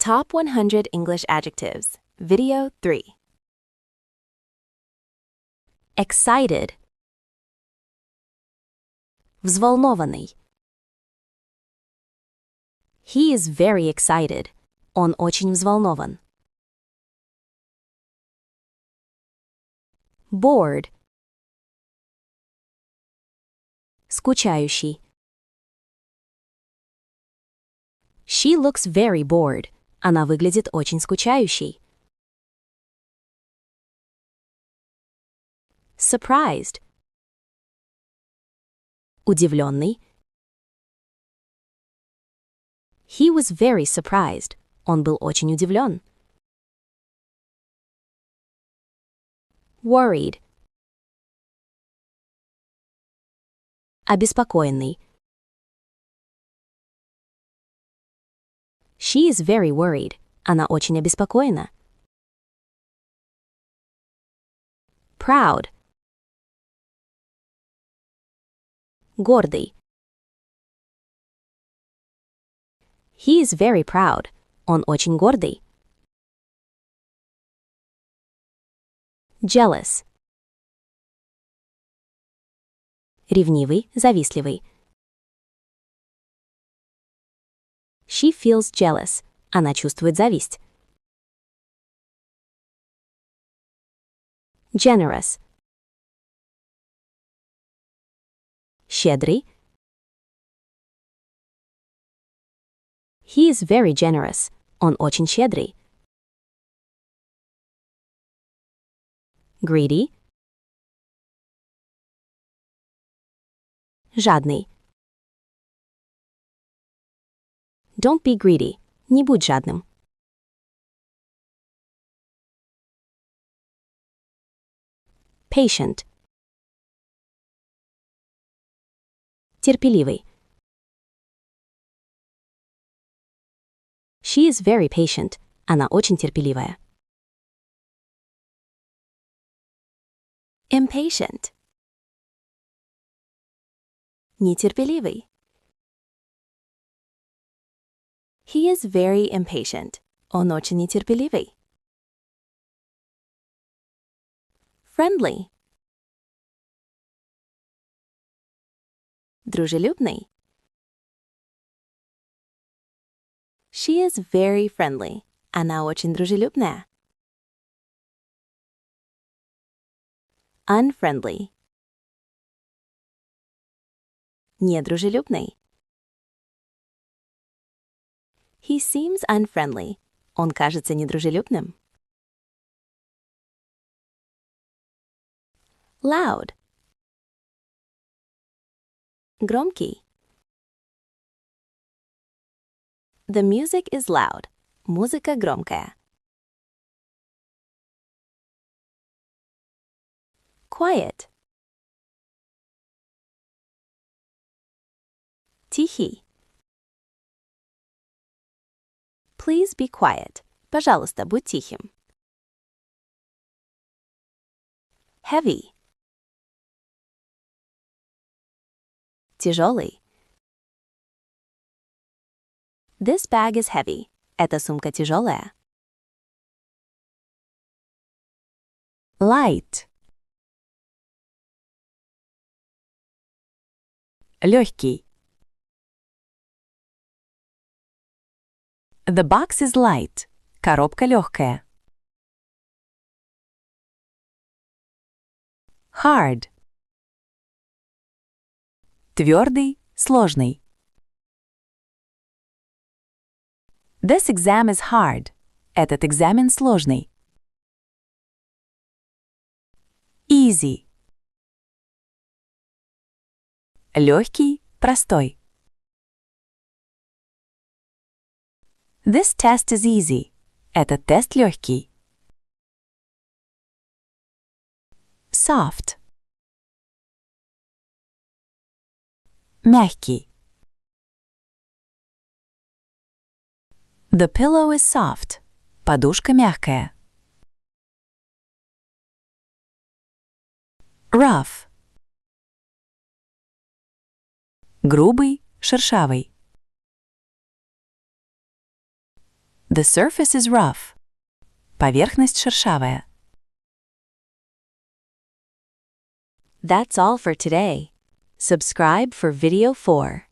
Top 100 English Adjectives, Video 3. Excited. Взволнованный. He is very excited. Он очень взволнован. Bored. Скучающий. She looks very bored. Она выглядит очень скучающей. Surprised. Удивленный. He was very surprised. Он был очень удивлен. Worried. Обеспокоенный. She is very worried. Она очень обеспокоена. Proud. Гордый. He is very proud. Он очень гордый. Jealous. Ревнивый, завистливый. She feels jealous. Она чувствует зависть. Generous. Щедрый. He is very generous. Он очень щедрый. Greedy. Жадный. Don't be greedy. Не будь жадным. Patient. Терпеливый. She is very patient. Она очень терпеливая. Impatient. Нетерпеливый. He is very impatient. Он очень нетерпеливый. Friendly. Дружелюбный. She is very friendly. Она очень дружелюбная. Unfriendly. Недружелюбный. He seems unfriendly. Он кажется недружелюбным. Loud. Громкий. The music is loud. Музыка громкая. Quiet. Тихий. Please be quiet. Пожалуйста, будь тихим. Heavy. Тяжелый. This bag is heavy. Эта сумка тяжелая. Light. Легкий. The box is light. Коробка легкая. Hard. Твердый, сложный. This exam is hard. Этот экзамен сложный. Easy. Легкий, простой. This test is easy. Этот тест легкий. Soft. Мягкий. The pillow is soft. Подушка мягкая. Rough. Грубый, шершавый. The surface is rough. Поверхность шершавая. That's all for today. Subscribe for video 4.